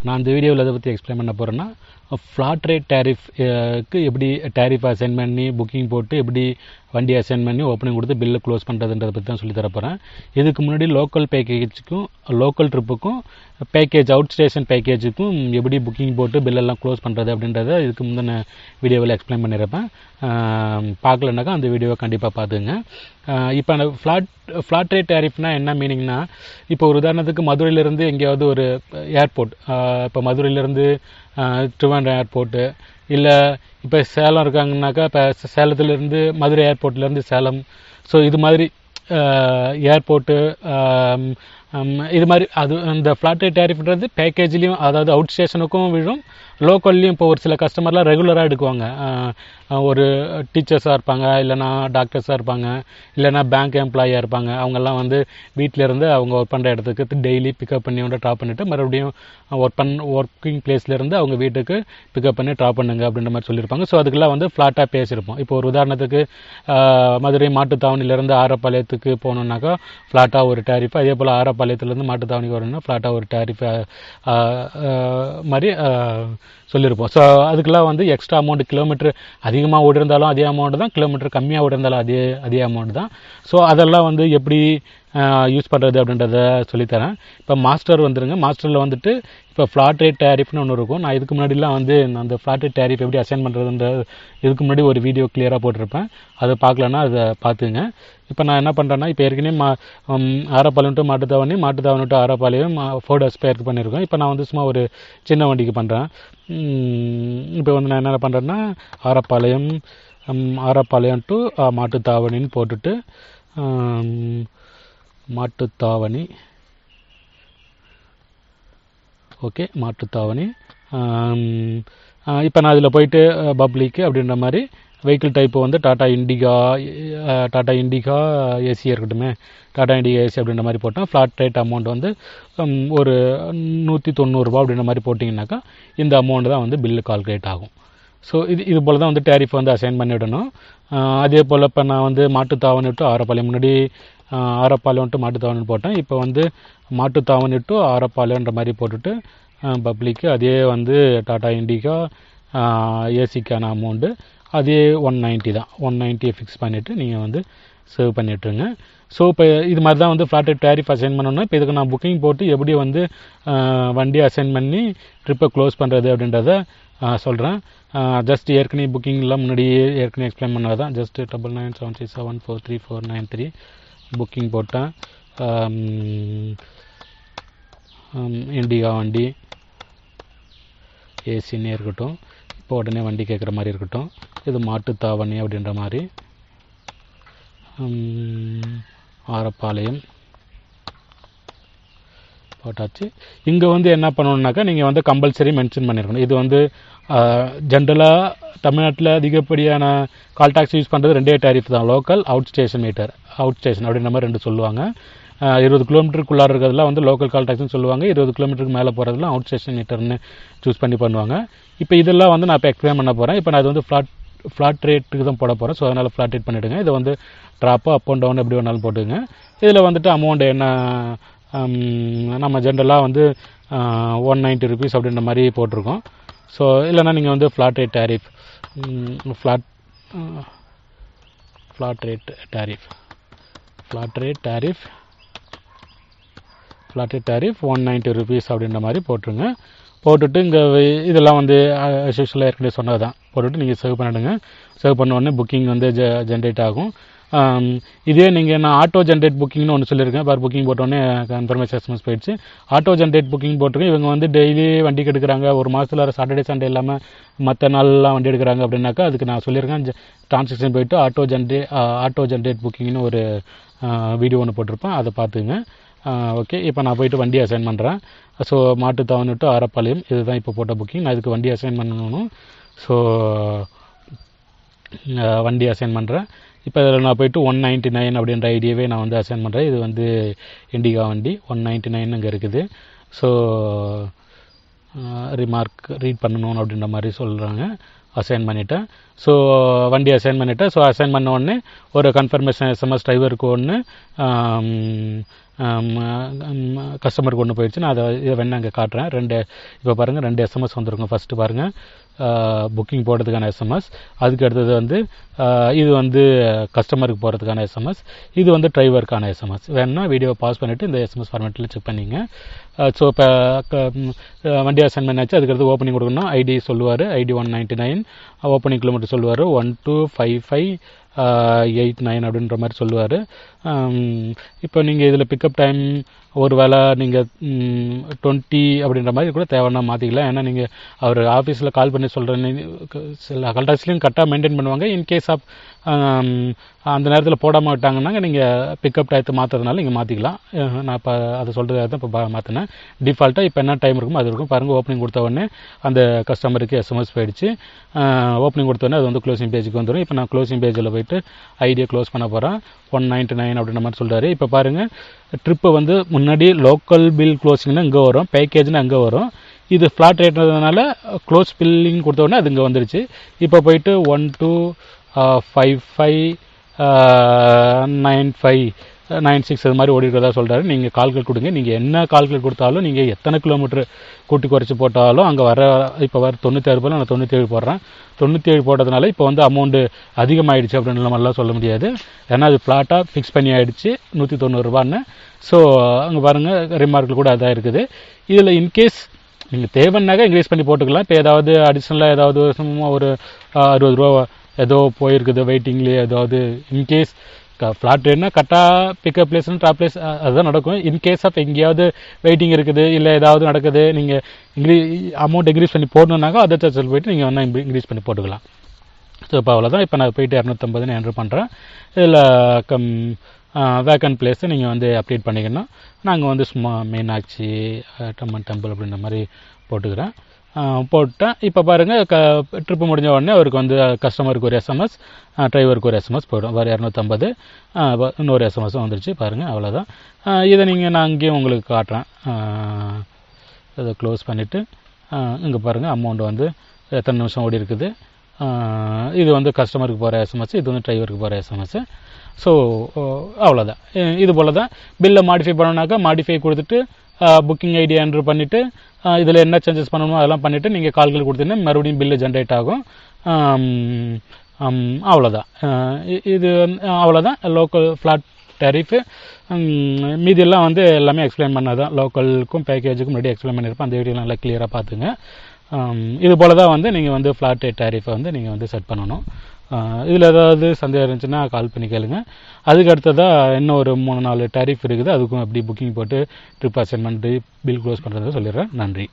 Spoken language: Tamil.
நான் இந்த வீடியோவில் எதை பற்றி எக்ஸ்பிளைன் பண்ண போகிறேன்னா ஃப்ளாட் ரேட் டேரிஃப்க்கு எப்படி டேரிஃப் அசைன் பண்ணி புக்கிங் போட்டு எப்படி வண்டி அசைன் பண்ணி ஓப்பனிங் கொடுத்து பில்லு க்ளோஸ் பண்ணுறதுன்றதை பற்றி தான் சொல்லி தரப்போகிறேன். இதுக்கு முன்னாடி லோக்கல் பேக்கேஜுக்கும் லோக்கல் ட்ரிப்புக்கும் பேக்கேஜ் அவுட் ஸ்டேஷன் பேக்கேஜுக்கும் எப்படி புக்கிங் போட்டு பில்லெல்லாம் க்ளோஸ் பண்ணுறது அப்படின்றத இதுக்கு முந்தின வீடியோவில் எக்ஸ்பிளைன் பண்ணியிருப்பேன். பார்க்கலனாக்கா அந்த வீடியோவை கண்டிப்பாக பார்த்துங்க. இப்போ அந்த ஃப்ளாட் ரேட் டேரிஃப்னால் என்ன மீனிங்னா, இப்போ ஒரு உதாரணத்துக்கு மதுரையிலேருந்து எங்கேயாவது ஒரு ஏர்போர்ட், இப்போ மதுரையிலேருந்து திருவண்ணாமலை ஏர்போர்ட்டு, இல்லை இப்போ சேலம் இருக்காங்கனாக்கா இப்போ சேலத்துலேருந்து மதுரை ஏர்போர்ட்லேருந்து சேலம், ஸோ இது மாதிரி ஏர்போர்ட்டு இது மாதிரி அது அந்த ஃப்ளாட் ரேட் டேரிஃப்ன்றது பேக்கேஜ்லேயும், அதாவது அவுட் ஸ்டேஷனுக்கும் விழும், லோக்கல்லையும். இப்போ ஒரு சில கஸ்டமர்லாம் ரெகுலராக எடுக்குவாங்க. ஒரு டீச்சர்ஸாக இருப்பாங்க, இல்லைனா டாக்டர்ஸாக இருப்பாங்க, இல்லைனா பேங்க் எம்ப்ளாயாக இருப்பாங்க. அவங்கெல்லாம் வந்து வீட்டிலேருந்து அவங்க ஒர்க் பண்ணுற இடத்துக்கு டெய்லி பிக்கப் பண்ணி வந்து ட்ராப் பண்ணிவிட்டு மறுபடியும் ஒர்க்கிங் பிளேஸ்லேருந்து அவங்க வீட்டுக்கு பிக்கப் பண்ணி ட்ராப் பண்ணுங்க அப்படின்ற மாதிரி சொல்லியிருப்பாங்க. ஸோ அதுக்கெல்லாம் வந்து ஃப்ளாட்டாக பேசியிருப்போம். இப்போ ஒரு உதாரணத்துக்கு மதுரை மாட்டுத்தாவணிலேருந்து ஆரப்பாளையத்துக்கு போகணுன்னாக்கா ஃப்ளாட்டாக ஒரு டேரிஃப், அதே போல் ஆரப்பாளையத்துலேருந்து மாட்டுத்தாவணிக்கு வரணும்னா ஃப்ளாட்டாக ஒரு டேரிஃப் மாதிரி சொல்லியிருப்போம். ஸோ அதுக்கெல்லாம் வந்து எக்ஸ்ட்ரா அமௌண்ட், கிலோமீட்டர் அதிகமாக ஓடிருந்தாலும் அதே அமௌண்ட் தான், கிலோமீட்டர் கம்மியாக ஓடிருந்தாலும் அதே அமௌண்ட் தான். ஸோ அதெல்லாம் வந்து எப்படி யூஸ் பண்ணுறது அப்படின்றத சொல்லித்தரேன். இப்போ மாஸ்டர் வந்துருங்க. மாஸ்டரில் வந்துட்டு இப்போ ஃப்ளாட் ரேட் டேரிஃப்னு ஒன்று இருக்கும். நான் இதுக்கு முன்னாடிலாம் வந்து அந்த ஃப்ளாட் ரேட் டேரிஃப் எப்படி அசைன் பண்ணுறதுன்ற இதுக்கு முன்னாடி ஒரு வீடியோ கிளியராக போட்டிருப்பேன். அதை பார்க்கலன்னா அதை பார்த்துங்க. இப்போ நான் என்ன பண்ணுறேன்னா, இப்போ ஏற்கனவே Arappalayam to Mattuthavani to Arappalayam 4 days பேருக்கு பண்ணியிருக்கோம். இப்போ நான் வந்து சும்மா ஒரு சின்ன வண்டிக்கு பண்ணுறேன். இப்போ வந்து நான் என்ன பண்ணுறேன்னா, ஆரப்பாளையம் டு மாட்டுத்தாவணின்னு போட்டுட்டு மாட்டுத்தாவணி, ஓகே மாட்டுத்தாவணி. இப்போ நான் இதில் போயிட்டு பப்ளிக்கு அப்படின்ற மாதிரி வெஹிக்கிள் டைப்பு வந்து டாடா இண்டிகா ஏசி இருக்கட்டுமே, டாடா இண்டிகா ஏசி அப்படின்ற மாதிரி போட்டேன். ஃப்ளாட் ரேட் அமௌண்ட் வந்து ஒரு 190 ரூபா அப்படின்ற மாதிரி போட்டிங்கனாக்கா இந்த அமௌண்ட் தான் வந்து பில்லு கால்குலேட் ஆகும். ஸோ இது போல் தான் வந்து டேரிஃப் வந்து அசைன் பண்ணிவிடணும். அதே போல் இப்போ நான் வந்து மாட்டுத்தாவணி டு ஆரப்பாளையம், முன்னாடி ஆரப்பாளையம் டு மாட்டுத்தாவணி போட்டேன். இப்போ வந்து மாட்டுத்தாவணி டு ஆரப்பாளையன்ற மாதிரி போட்டுட்டு பப்ளிக்கு அதே வந்து டாடா இண்டிகா ஏசிக்கான அமௌண்ட்டு அதே 190 தான். 190 ஃபிக்ஸ் பண்ணிவிட்டு நீங்கள் வந்து சேவ் பண்ணிட்டுருங்க. ஸோ இப்போ இது மாதிரி தான் வந்து ஃப்ளாட் ரேட் டேரிஃப் அசைன் பண்ணணும்னா, இப்போ இதுக்கு நான் புக்கிங் போட்டு எப்படி வந்து வண்டி அசைன் பண்ணி ட்ரிப்பை க்ளோஸ் பண்ணுறது அப்படின்றத சொல்கிறேன். ஜஸ்ட் ஏற்கனவே புக்கிங்லாம் முன்னாடியே ஏற்கனவே எக்ஸ்பிளைன் பண்ணால் தான். ஜஸ்ட் 9997674343 புக்கிங் போட்டேன். இண்டிகா வண்டி ஏசின்னே இருக்கட்டும், இப்போ உடனே வண்டி கேட்குற மாதிரி இருக்கட்டும். இது மாட்டுத்தாவணி அப்படின்ற மாதிரி, ஆரப்பாளையம் போட்டாச்சு. இங்கே வந்து என்ன பண்ணணுன்னாக்கா, நீங்கள் வந்து கம்பல்சரி மென்ஷன் பண்ணியிருக்கணும். இது வந்து ஜென்ரலாக தமிழ்நாட்டில் அதிகப்படியான கால் டாக்ஸி யூஸ் பண்ணுறது 2 டேரிஃப் தான், local, outstation meter. Outstation அப்படின்ற மாதிரி 2 சொல்லுவாங்க. 20 கிலோமீட்டருக்குள்ளார இருக்கிறதுலாம் வந்து லோக்கல் கால் டாக்ஸின்னு சொல்லுவாங்க. 20 கிலோமீட்டருக்கு மேலே போகிறதுலாம் அவுட் ஸ்டேஷன் மீட்டர்னு சூஸ் பண்ணி பண்ணுவாங்க. இப்போ இதெல்லாம் வந்து நான் இப்போ எக்ஸ்பிளைன் பண்ண போகிறேன். இப்போ நான் இது வந்து ஃப்ளாட் ரேட்டுக்கு தான் போட போகிறேன். ஸோ அதனால் ஃப்ளாட் ரேட் பண்ணிவிடுங்க. இதை வந்து ட்ராப்பு அப் அண்ட் டவுன் எப்படி வேணாலும் போட்டுங்க. இதில் வந்துட்டு அமௌண்ட் என்ன, நம்ம ஜென்ரலாக வந்து 190 ருபீஸ் அப்படின்ற மாதிரி போட்டிருக்கோம். ஸோ இல்லைனா நீங்கள் வந்து ஃப்ளாட் ரேட் டேரிஃப் 190 ருபீஸ் அப்படின்ற மாதிரி போட்டுருங்க. போட்டுட்டு இங்கே இதெல்லாம் வந்து யூஷுவலாக ஏற்கனவே சொன்னது தான் போட்டுட்டு நீங்கள் சேவ் பண்ணிவிடுங்க. சேவ் பண்ண உடனே புக்கிங் வந்து ஜென்ரேட் ஆகும். இதே நீங்கள் நான் ஆட்டோ ஜென்ரேட் புக்கிங்னு ஒன்று சொல்லியிருக்கேன். பார் புக்கிங் போட்டோடனே கன்ஃபர்மேஷன் எஸ்எம்எஸ் போயிடுச்சு. ஆட்டோ ஜென்ரேட் புக்கிங் போட்டிருக்கேன். இவங்க வந்து டெய்லி வண்டிக்கு எடுக்கிறாங்க, ஒரு மாதத்தில் சாட்டர்டே சண்டே இல்லாமல் மற்ற நாள்லாம் வண்டி எடுக்கிறாங்க அப்படின்னாக்கா அதுக்கு நான் சொல்லியிருக்கேன், டிரான்சாக்ஷன் போயிட்டு ஆட்டோ ஜென்ரேட் புக்கிங்னு ஒரு வீடியோ ஒன்று போட்டிருப்பேன், அதை பார்த்துங்க. ஓகே, இப்போ நான் போயிட்டு வண்டி அசைன் பண்ணுறேன். ஸோ மாட்டுத்தாவணி டு ஆரப்பாளையம் இதுதான் இப்போ போட்ட புக்கிங். நான் இதுக்கு வண்டி அசைன் பண்ணணும். ஸோ வண்டி அசைன் பண்ணுறேன். இப்போ இதில் நான் போய்ட்டு 199 அப்படின்ற ஐடியாவே நான் வந்து அசைன் பண்ணுறேன். இது வந்து இண்டிகா வண்டி 199 இங்கே இருக்குது. ஸோ ரிமார்க் ரீட் பண்ணணும் அப்படின்ற மாதிரி சொல்கிறாங்க. அசைன் பண்ணிவிட்டேன். ஸோ வண்டி அசைன் பண்ணிவிட்டேன். ஸோ அசைன் பண்ண உடனே ஒரு கன்ஃபர்மேஷன் எஸ்எம்எஸ் டிரைவருக்கு ஒன்று, கஸ்டமருக்கு கொண்டு போயிடுச்சு. நான் இதை வேணா அங்கே காட்டுறேன். இப்போ பாருங்கள் 2 எஸ்எம்எஸ் வந்துருக்கும். ஃபஸ்ட்டு பாருங்கள் புக்கிங் போடுறதுக்கான எஸ்எம்எஸ், அதுக்கு அடுத்தது வந்து இது வந்து கஸ்டமருக்கு போகிறதுக்கான எஸ்எம்எஸ், இது வந்து டிரைவருக்கான எஸ்எம்எஸ். வேணும்னா வீடியோவை பாஸ் பண்ணிவிட்டு இந்த எஸ்எம்எஸ் ஃபார்மேட்டில் செக் பண்ணிங்க. ஸோ இப்போ வண்டி அசைன் பண்ணியாச்சு. அதுக்கடுத்து ஓப்பனிங் கொடுக்கணும். ஐடி சொல்லுவார், ஐடி 199, ஓப்பனிங் கிலோமீட்டர் சொல்லுவார் 125589 அப்படின்ற மாதிரி சொல்லுவார். இப்போ நீங்கள் இதில் பிக்கப் டைம் ஒரு வேளை நீங்கள் 20 அப்படின்ற மாதிரி கூட தேவைன்னா மாற்றிக்கலாம். ஏன்னா நீங்கள் அவர் ஆஃபீஸில் கால் பண்ணி சொல்கிறேன்னு சில கல்டாஸ்லையும் கரெக்டாக மெயின்டைன் பண்ணுவாங்க. இன்கேஸ் ஆஃப் அந்த நேரத்தில் போடாமல் விட்டாங்கன்னா நீங்கள் பிக்கப் டயத்தை மாற்றுறதுனால நீங்கள் மாற்றிக்கலாம். நான் இப்போ அதை சொல்கிறத தான் இப்போ மாற்றினேன். டிஃபால்ட்டாக இப்போ என்ன டைம் இருக்குமோ அது இருக்கும். பாருங்கள் ஓப்பனிங் கொடுத்த உடனே அந்த கஸ்டமருக்கு எஸ்எம்எஸ் போயிடுச்சு. ஓப்பனிங் கொடுத்தோடனே அது வந்து க்ளோசிங் பேஜுக்கு வந்துடும். இப்போ நான் க்ளோசிங் பேஜில் போய்ட்டு ஐடியை க்ளோஸ் பண்ண போகிறேன். 199 அப்படின்ற மாதிரி சொல்கிறாரு. இப்போ பாருங்கள் ட்ரிப்பு வந்து முன்னாடி லோக்கல் பில் க்ளோசிங்னா இங்கே வரும், பேக்கேஜ்னா அங்கே வரும். இது ஃப்ளாட் ரேட்ன்றதுனால க்ளோஸ் பில்லிங் கொடுத்த உடனே அது இங்கே வந்துடுச்சு. இப்போ போயிட்டு 12559596 அது மாதிரி ஓடிக்கிறதா சொல்கிறாரு. நீங்கள் கால்குலேட் கொடுங்க. நீங்கள் என்ன கால்குலேட் கொடுத்தாலும், நீங்கள் எத்தனை கிலோமீட்டர் கூட்டி குறைச்சி போட்டாலும் அங்கே இப்போ வர 96 போல் நான் 97 போடுறேன். 97 போட்டதுனால இப்போ வந்து அமௌண்ட்டு அதிகமாகிடுச்சு அப்படின்ற மாதிரிலாம் சொல்ல முடியாது. ஏன்னா அது ஃப்ளாட்டாக ஃபிக்ஸ் பண்ணி ஆகிடுச்சு 190 ரூபான்னு. ஸோ அங்கே பாருங்கள் ரிமார்க்கில் கூட அதான் இருக்குது. இதில் இன்கேஸ் நீங்கள் தேவைன்னாக்க இன்க்ரீஸ் பண்ணி போட்டுக்கலாம். இப்போ ஏதாவது அடிஷ்னலாக ஏதாவது ஒரு 60 ரூபா ஏதோ போயிருக்குது வெயிட்டிங்லேயே, ஏதாவது இன்கேஸ் ஃப்ளாட் ரேட்னா கரெக்டாக பிக்கப் பிளேஸ்னு ட்ராப் பிளேஸ் அதுதான் நடக்கும். இன்கேஸ் ஆஃப் எங்கேயாவது வெயிட்டிங் இருக்குது, இல்லை ஏதாவது நடக்குது, நீங்கள் அமௌண்ட் இன்க்ரீஸ் பண்ணி போடணுன்னாக்கா அதை சார்ஜில் போய்ட்டு நீங்கள் வேணால் இன்க்ரீஸ் பண்ணி போட்டுக்கலாம். ஸோ இப்போ அவ்வளோதான். இப்போ நான் போய்ட்டு 250 என்ட்ரு பண்ணுறேன். இதில் வேக்கன்ட் பிளேஸை நீங்கள் வந்து அப்டேட் பண்ணிக்கணும். நாங்கள் வந்து சும்மா மீனாட்சி டம்மன் டெம்பிள் அப்படின்ற மாதிரி போட்டுக்கிறேன். போட்டேன். இப்போ பாருங்கள் ட்ரிப்பு முடிஞ்ச உடனே அவருக்கு வந்து கஸ்டமருக்கு ஒரு எஸ்எம்எஸ், டிரைவருக்கு ஒரு எஸ்எம்எஸ் போய்டும். வேறு 250 இன்னொரு எஸ்எம்எஸும் வந்துருச்சு. பாருங்கள் அவ்வளோதான். இதை நான் அங்கேயும் உங்களுக்கு காட்டுறேன். இதை க்ளோஸ் பண்ணிவிட்டு இங்கே பாருங்கள் அமௌண்ட் வந்து எத்தனை நிமிஷம் ஓடி இருக்குது. இது வந்து கஸ்டமருக்கு போகிற எஸ்எம்எஸ், இது வந்து டிரைவருக்கு போகிற எஸ்எம்எஸ். ஸோ அவ்வளோதான். இது போல் தான் பில்லை மாடிஃபை பண்ணணுனாக்கா மாடிஃபை கொடுத்துட்டு புக்கிங் ஐடி என்ட்ரு பண்ணிவிட்டு இதில் என்ன சேஞ்சஸ் பண்ணணுமோ அதெல்லாம் பண்ணிவிட்டு நீங்கள் கால்கள் கொடுத்தீங்கன்னா மறுபடியும் பில்லு ஜென்ரேட் ஆகும். அவ்வளோதான். இது அவ்வளோதான் லோக்கல் ஃப்ளாட் டேரிஃபு. மீதியெல்லாம் வந்து எல்லாமே எக்ஸ்பிளைன் பண்ணாதான். லோக்கலுக்கும் பேக்கேஜுக்கும் முன்னாடி எக்ஸ்பிளைன் பண்ணியிருப்பேன். அந்த வீடியோ நல்லா கிளியராக பார்த்துங்க. இது போல் தான் வந்து நீங்கள் வந்து ஃப்ளாட் ரேட் டேரிஃபை வந்து நீங்கள் வந்து செட் பண்ணணும். இதில் ஏதாவது சந்தேகம் இருந்துச்சுன்னா கால் பண்ணி கேளுங்க. அதுக்கு அடுத்ததாக இன்னும் ஒரு 3-4 டேரிஃப் இருக்குது. அதுக்கும் எப்படி புக்கிங் போட்டு ட்ரிப் அசைன்மெண்ட் பில் க்ளோஸ் பண்ணுறதை சொல்லிடுறேன். நன்றி.